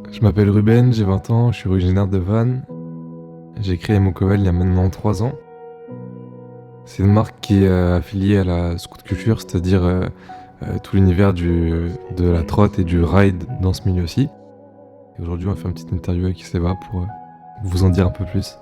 Je m'appelle Ruben, j'ai 20 ans, je suis originaire de Vannes. J'ai créé Mocovel il y a maintenant 3 ans. C'est une marque qui est affiliée à la scout culture, c'est-à-dire tout l'univers de la trotte et du ride dans ce milieu-ci. Et aujourd'hui, on va faire une petite interview avec Seva pour vous en dire un peu plus.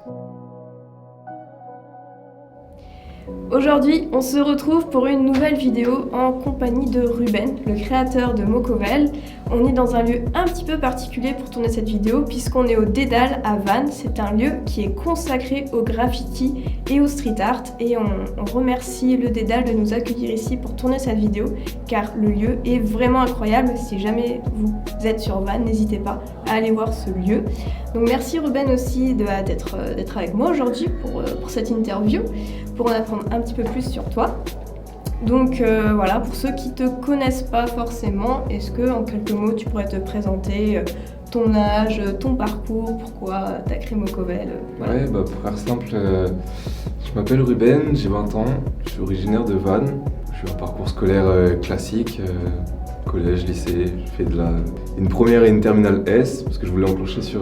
Aujourd'hui, on se retrouve pour une nouvelle vidéo en compagnie de Ruben, le créateur de Mocovel. On est dans un lieu un petit peu particulier pour tourner cette vidéo puisqu'on est au Dédale à Vannes. C'est un lieu qui est consacré au graffiti et au street art et on remercie le Dédale de nous accueillir ici pour tourner cette vidéo car le lieu est vraiment incroyable. Si jamais vous êtes sur Vannes, n'hésitez pas à aller voir ce lieu. Donc merci Ruben aussi d'être avec moi aujourd'hui pour cette interview, pour en apprendre un petit peu plus sur toi. Donc voilà, pour ceux qui ne te connaissent pas forcément, est-ce que en quelques mots tu pourrais te présenter ton âge, ton parcours, pourquoi tu as créé Mocovel Voilà. Ouais, pour faire simple, je m'appelle Ruben, j'ai 20 ans, je suis originaire de Vannes, je suis un parcours scolaire classique, collège, lycée, j'ai fait une première et une terminale S parce que je voulais enclencher sur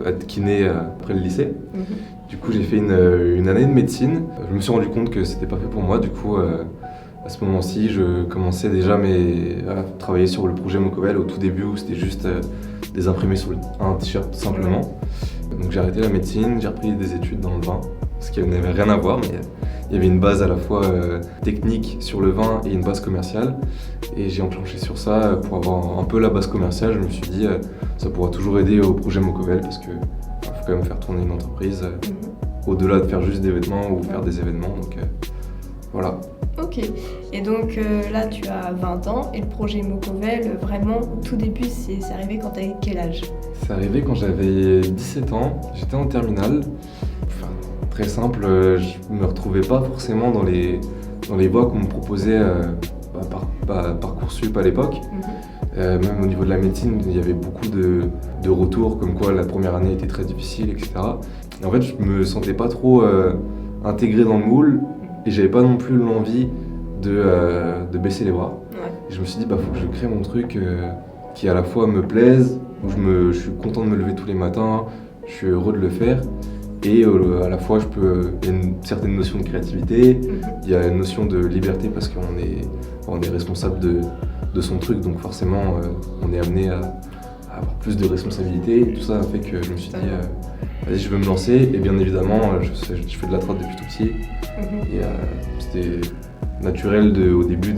être kiné après le lycée. Du coup, j'ai fait une année de médecine. Je me suis rendu compte que c'était pas fait pour moi. Du coup, à ce moment-ci, je commençais déjà à travailler sur le projet Mocovel au tout début où c'était juste des imprimés sur un t-shirt tout simplement. Donc j'ai arrêté la médecine, j'ai repris des études dans le vin, ce qui n'avait rien à voir, mais il y avait une base à la fois technique sur le vin et une base commerciale. Et j'ai enclenché sur ça pour avoir un peu la base commerciale. Je me suis dit ça pourra toujours aider au projet Mocovel parce que faut quand même faire tourner une entreprise au-delà de faire juste des vêtements ou faire des événements. Donc voilà. Ok, et donc là tu as 20 ans et le projet Mocovel, vraiment au tout début, c'est arrivé quand tu avais quel âge? C'est arrivé quand j'avais 17 ans, j'étais en terminale. Enfin, très simple, je me retrouvais pas forcément dans les voies qu'on me proposait par Parcoursup à l'époque. Même au niveau de la médecine, il y avait beaucoup de retours comme quoi la première année était très difficile, etc. Et en fait, je me sentais pas trop intégré dans le moule et j'avais pas non plus l'envie de baisser les bras. Et je me suis dit, faut que je crée mon truc qui à la fois me plaise, où je suis content de me lever tous les matins, je suis heureux de le faire. Et à la fois, il y a une certaine notion de créativité, il y a une notion de liberté parce qu'on est responsable de son truc, donc forcément on est amené à avoir plus de responsabilités. Et tout ça a fait que je me suis dit vas-y, je veux me lancer. Et bien évidemment je fais de la trotte depuis tout petit et c'était naturel au début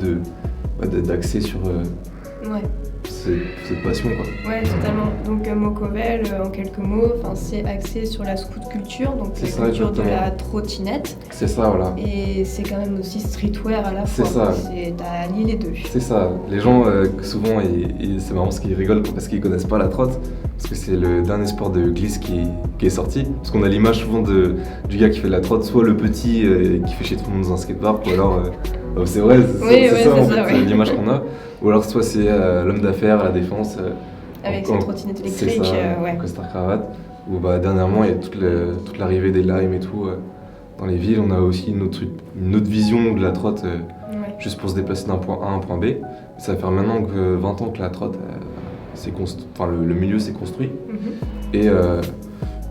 d'axer sur cette passion, quoi. Ouais, totalement. Donc Mocovel, en quelques mots, c'est axé sur la scout culture, donc la culture de la trottinette. C'est ça, voilà. Et c'est quand même aussi streetwear à la fois. C'est ça. T'as lié les deux. C'est ça. Les gens, souvent, c'est marrant parce qu'ils rigolent parce qu'ils connaissent pas la trotte, parce que c'est le dernier sport de glisse qui est sorti. Parce qu'on a l'image souvent du gars qui fait de la trotte, soit le petit qui fait chez tout le monde dans un skatepark, ou alors... c'est vrai, c'est l'image qu'on a. Ou alors soit c'est l'homme d'affaires à la défense. Avec son trottinette électrique. C'est ça, costard cravate. Ou dernièrement il y a toute l'arrivée des limes et tout. Dans les villes, on a aussi une autre vision de la trotte, juste pour se déplacer d'un point A à un point B. Ça va faire maintenant que 20 ans que la trotte, le milieu s'est construit. Et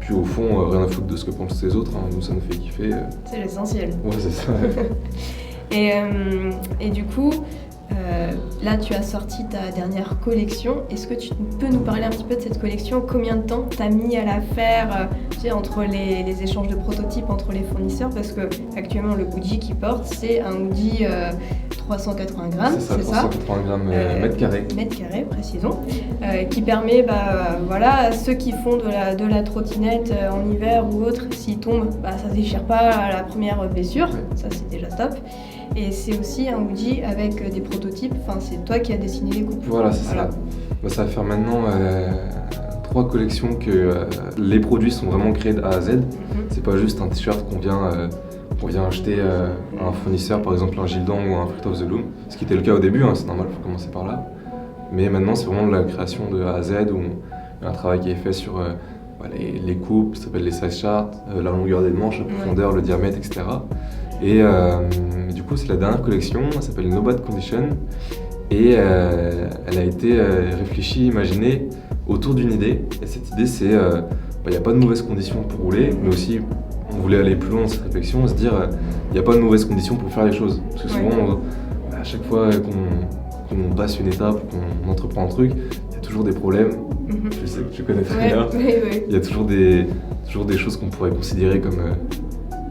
puis au fond, rien à foutre de ce que pensent les autres. Nous, ça nous fait kiffer. C'est l'essentiel. Ouais, c'est ça. Et du coup, là tu as sorti ta dernière collection. Est-ce que tu peux nous parler un petit peu de cette collection? Combien de temps t'as mis à la faire entre les échanges de prototypes entre les fournisseurs? Parce que actuellement le hoodie qu'ils portent, c'est un hoodie 380 grammes, c'est ça 380 grammes mètre carré. Mètre carré, précisons, qui permet à ceux qui font de la trottinette en hiver ou autre, s'ils tombent, ça ne déchire pas à la première blessure, ça c'est déjà top. Et c'est aussi un hoodie avec des prototypes, c'est toi qui as dessiné les coupes. Voilà, c'est ça. Ça va faire maintenant 3 collections que les produits sont vraiment créés de A à Z. C'est pas juste un t-shirt qu'on vient acheter à un fournisseur, par exemple un Gildan ou un Fruit of the Loom. Ce qui était le cas au début, c'est normal, il faut commencer par là. Mais maintenant c'est vraiment de la création de A à Z où il y a un travail qui est fait sur les coupes, ça s'appelle les size charts, la longueur des manches, la profondeur, le diamètre, etc. Et du coup, c'est la dernière collection, elle s'appelle No Bad Condition et elle a été réfléchie, imaginée autour d'une idée. Et cette idée, c'est il n'y a pas de mauvaises conditions pour rouler, mais aussi on voulait aller plus loin dans cette réflexion et se dire il n'y a pas de mauvaises conditions pour faire les choses. Parce que souvent, à chaque fois qu'on passe une étape, qu'on entreprend un truc, il y a toujours des problèmes. Je sais que tu connais très bien. Il y a toujours des choses qu'on pourrait considérer comme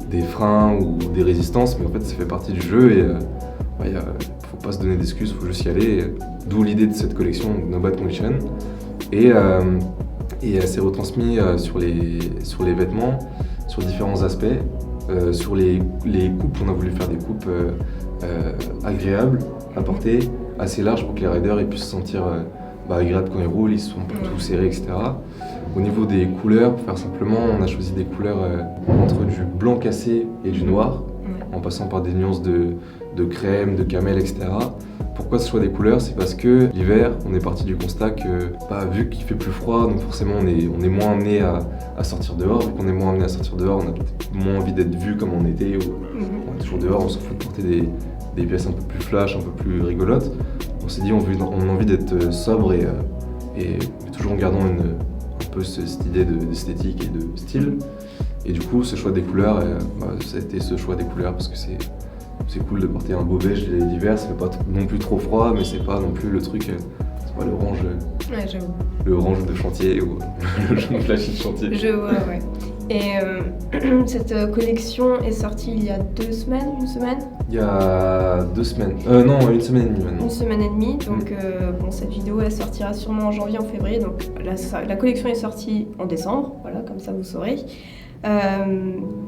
des freins ou des résistances, mais en fait ça fait partie du jeu et faut pas se donner d'excuses, faut juste y aller. D'où l'idée de cette collection No Bad Condition. Et elle s'est retransmise sur les vêtements, sur différents aspects. Sur les coupes, on a voulu faire des coupes agréables à porter, assez larges pour que les riders puissent se sentir agréables quand ils roulent, ils sont pas tout serrés, etc. Au niveau des couleurs, pour faire simplement, on a choisi des couleurs entre du blanc cassé et du noir, en passant par des nuances de crème, de camel, etc. Pourquoi ce choix des couleurs? C'est parce que l'hiver, on est parti du constat que, vu qu'il fait plus froid, donc forcément on est moins amené à sortir dehors. Vu qu'on est moins amené à sortir dehors, on a peut-être moins envie d'être vu comme en été, où on est toujours dehors, on s'en fout de porter des pièces un peu plus flash, un peu plus rigolotes. On s'est dit on a envie d'être sobre et toujours en gardant un peu cette idée d'esthétique et de style. Et du coup, ce choix des couleurs, ça a été ce choix des couleurs parce que c'est cool de porter un beau beige l'hiver, c'est pas non plus trop froid, mais c'est pas non plus le truc, c'est pas l'orange, le orange de chantier ou le jaune flashy de chantier. Je vois, ouais. Et cette collection est sortie il y a 2 semaines, une semaine? Il y a 2 semaines, non, 1 semaine et demie maintenant. 1 semaine et demie, donc cette vidéo elle sortira sûrement en janvier, en février, donc la collection est sortie en décembre, voilà, comme ça vous saurez.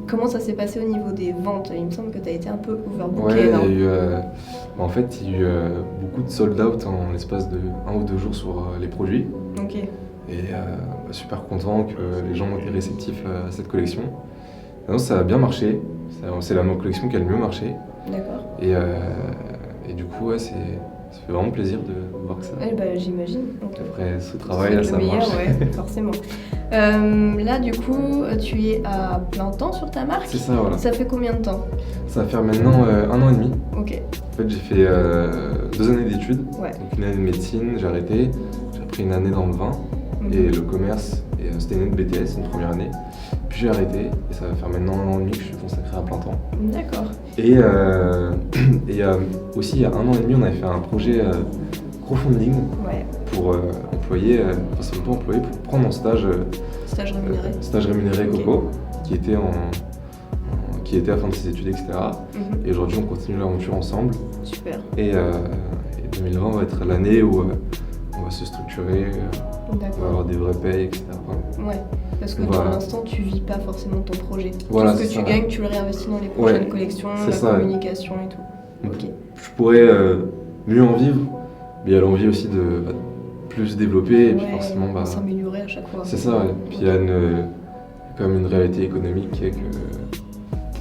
Comment ça s'est passé au niveau des ventes? Il me semble que tu as été un peu overbooké. Ouais, il y a eu, en fait, il y a eu beaucoup de sold out en l'espace de 1 ou 2 jours sur les produits. Ok. Et super content que les gens ont été réceptifs à cette collection. Non, ça a bien marché, c'est la collection qui a le mieux marché. D'accord. Et du coup, ça fait vraiment plaisir de voir que ça. J'imagine. Après ce travail, là, ça marche. Ouais, forcément. Là, du coup, tu es à plein temps sur ta marque. C'est ça, voilà. Ça fait combien de temps? Ça va faire maintenant 1 an et demi. Ok. En fait, j'ai fait 2 années d'études. Ouais. Donc une année de médecine, j'ai arrêté. J'ai repris une année dans le vin et le commerce. Et c'était une année de BTS, une première année. Puis j'ai arrêté et ça va faire maintenant 1 an et demi que je suis consacré à plein temps. D'accord. Et aussi, il y a 1 an et demi, on avait fait un projet crowdfunding pour employer, c'est même pas employer, pour prendre en stage. Stage rémunéré. Stage rémunéré Coco, qui était à la fin de ses études, etc. Et aujourd'hui, on continue l'aventure ensemble. Super. Et 2020 va être l'année où on va se structurer, on va avoir des vrais payes, etc. Ouais, parce que pour l'instant, tu vis pas forcément ton projet. Voilà, tout ce que tu gagnes, tu le réinvestis dans les prochaines collections, communication et tout. Ok. Je pourrais mieux en vivre, mais il y a l'envie aussi de plus développer et puis forcément s'améliorer à chaque fois. C'est ça, ouais. Puis il y a quand même une réalité économique qui est que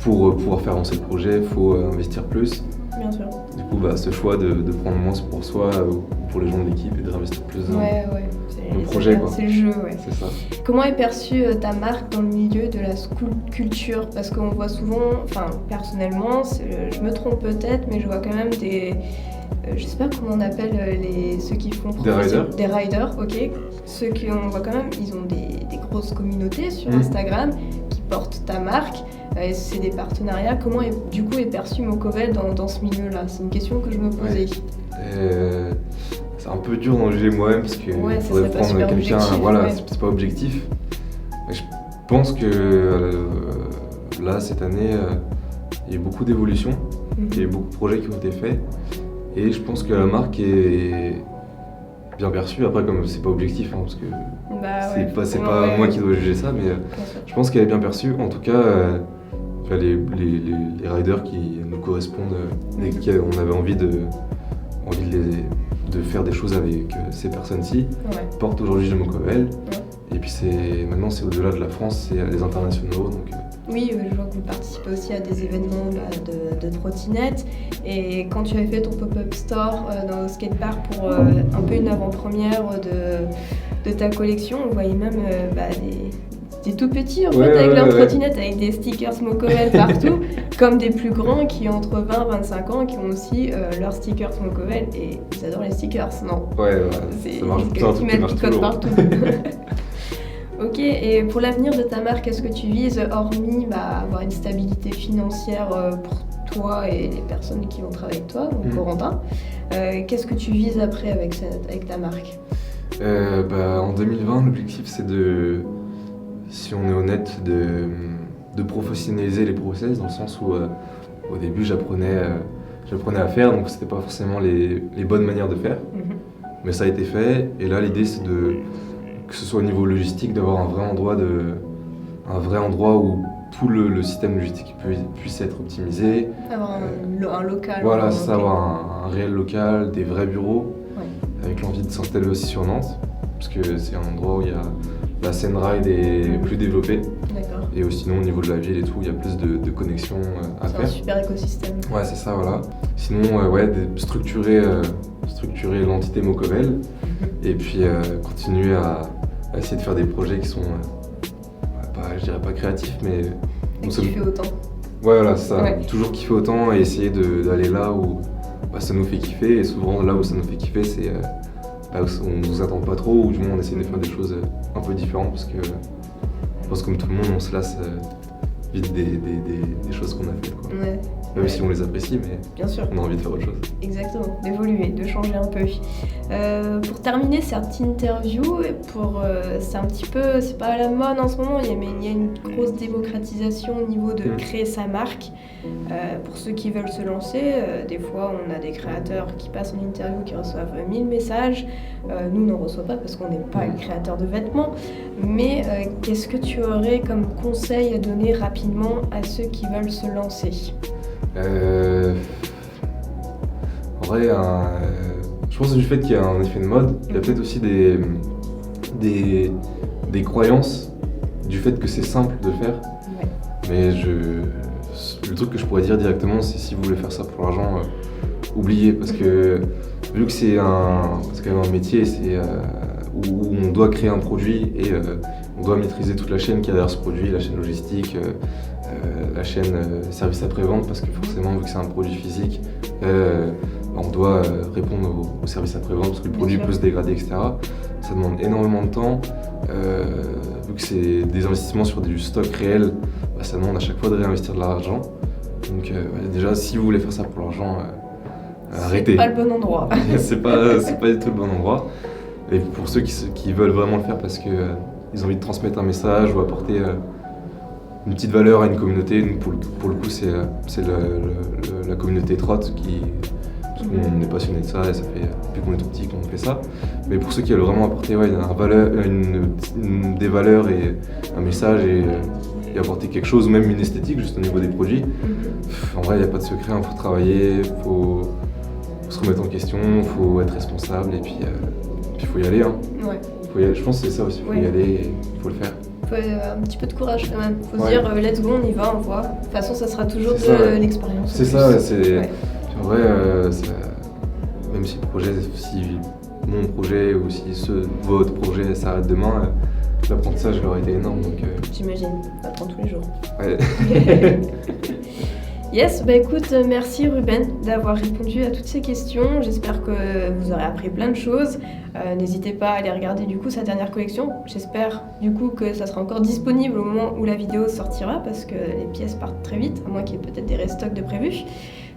pour pouvoir faire avancer le projet, il faut investir plus. Bien sûr. Du coup, ce choix de prendre moins pour soi ou pour les gens de l'équipe et de réinvestir plus dans le projet. C'est le jeu, ouais. C'est ça. Comment est perçue ta marque dans le milieu de la school culture? Parce qu'on voit souvent, personnellement, je me trompe peut-être, mais je vois quand même des... je sais pas comment on appelle ceux qui font... Des riders. Des riders, ok. Ceux qu'on voit quand même, ils ont des grosses communautés sur Instagram qui portent ta marque. C'est des partenariats. Comment du coup est perçu Mocovel dans ce milieu-là? C'est une question que je me posais. C'est un peu dur d'en juger moi-même parce qu'il faudrait prendre quelqu'un. C'est pas objectif. Mais je pense que là, cette année, il y a eu beaucoup d'évolutions. Il y a eu beaucoup de projets qui ont été faits. Et je pense que la marque est bien perçue. Après, comme c'est pas objectif, parce que c'est pas moi qui dois juger ça, mais je pense qu'elle est bien perçue. En tout cas, les riders qui nous correspondent et qu'on avait envie de faire des choses avec ces personnes-ci, portent aujourd'hui le Mocovel. Et puis maintenant c'est au-delà de la France, c'est les internationaux. Donc, oui, je vois que vous participez aussi à des événements de trottinettes. Et quand tu avais fait ton pop-up store dans le skatepark pour un peu une avant-première de ta collection, on voyait même C'était tout petit en fait, Ouais, avec ouais, leur ouais. trottinette, avec des stickers Mocovel partout, comme des plus grands qui ont entre 20 et 25 ans, qui ont aussi leurs stickers Mocovel, et ils adorent les stickers, non? Ouais, C'est ça marche, des c'est un gars qui truc qui mettent marche des codes toujours. partout. Ok, et pour l'avenir de ta marque, qu'est-ce que tu vises, hormis avoir une stabilité financière pour toi et les personnes qui vont travailler avec toi, donc Corentin, qu'est-ce que tu vises après avec ta marque? En 2020, l'objectif c'est si on est honnête, de professionnaliser les process dans le sens où au début j'apprenais à faire, donc c'était pas forcément les bonnes manières de faire, mais ça a été fait. Et là l'idée c'est que ce soit au niveau logistique, d'avoir un vrai endroit où tout le système logistique puisse être optimisé. Avoir un local. Voilà, c'est ça, ok. avoir un réel local, des vrais bureaux, Ouais. avec l'envie de s'installer aussi sur Nantes, parce que c'est un endroit où il y a la scène ride est plus développée, D'accord. et sinon au niveau de la ville et tout, il y a plus de connexions à C'est un faire. super écosystème. Ouais, c'est ça, voilà. Sinon, structurer l'entité Mocovel, et puis continuer à essayer de faire des projets qui sont, je dirais pas créatifs, mais Et qui fait autant. Ouais, voilà, c'est ça. Ouais. Toujours kiffer autant et essayer d'aller là où ça nous fait kiffer. Et souvent, là où ça nous fait kiffer, c'est là où on nous attend pas trop, ou du moins on essaie de faire des choses un peu différentes, parce que je pense que comme tout le monde, on se lasse vite des choses qu'on a fait, quoi. Ouais, Même si on les apprécie, mais bien sûr. on a envie de faire autre chose. Exactement, d'évoluer, de changer un peu. Pour terminer cette interview, c'est pas à la mode en ce moment, mais il y a une grosse démocratisation au niveau de créer sa marque. Pour ceux qui veulent se lancer, des fois on a des créateurs qui passent en interview qui reçoivent 1000 messages. Nous, on n'en reçoit pas parce qu'on n'est pas créateur de vêtements. Mais qu'est-ce que tu aurais comme conseil à donner rapidement à ceux qui veulent se lancer? En vrai, je pense que du fait qu'il y a un effet de mode, il y a peut-être aussi des croyances du fait que c'est simple de le faire. Ouais. Mais le truc que je pourrais dire directement, c'est si vous voulez faire ça pour l'argent, oubliez, parce que vu que c'est quand même un métier, où on doit créer un produit et on doit maîtriser toute la chaîne qu'il y a derrière ce produit, la chaîne logistique, la chaîne service après-vente, parce que forcément, vu que c'est un produit physique, on doit répondre au service après-vente, parce que le produit peut se dégrader, etc. Ça demande énormément de temps. Vu que c'est des investissements sur du stock réel, ça demande à chaque fois de réinvestir de l'argent. Donc déjà, si vous voulez faire ça pour l'argent, arrêtez. C'est pas le bon endroit. c'est pas du tout le bon endroit. Et pour ceux qui veulent vraiment le faire parce que ils ont envie de transmettre un message ou apporter une petite valeur à une communauté, nous pour le coup c'est la communauté trotte on est passionné de ça, et ça fait depuis qu'on est tout petit qu'on fait ça. Mais pour ceux qui veulent vraiment apporter des valeurs et un message et apporter quelque chose, ou même une esthétique juste au niveau des produits, en vrai il n'y a pas de secret, il faut travailler, faut se remettre en question, il faut être responsable, et puis il faut y aller. Hein. Ouais. Je pense que c'est ça aussi, il faut y aller, il faut le faire. Faut un petit peu de courage quand même. Faut se Ouais. dire let's go, on y va, on voit. De toute façon, ça sera toujours C'est ça, ouais. l'expérience. C'est en ça, plus. c'est. Ouais. En vrai, même si mon projet ou si votre projet s'arrête demain, l'apprentissage aurait été énorme. Donc, J'imagine, on apprend tous les jours. ouais. Yes, écoute, merci Ruben d'avoir répondu à toutes ces questions. J'espère que vous aurez appris plein de choses. N'hésitez pas à aller regarder du coup sa dernière collection. J'espère du coup que ça sera encore disponible au moment où la vidéo sortira, parce que les pièces partent très vite, à moins qu'il y ait peut-être des restocks de prévus.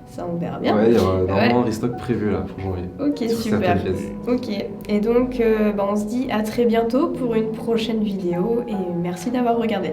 Ça, on verra bien. Ouais, il y aura normalement un restock prévu là pour janvier. Ok, sur super. certaines pièces. Ok, et donc on se dit à très bientôt pour une prochaine vidéo, et merci d'avoir regardé.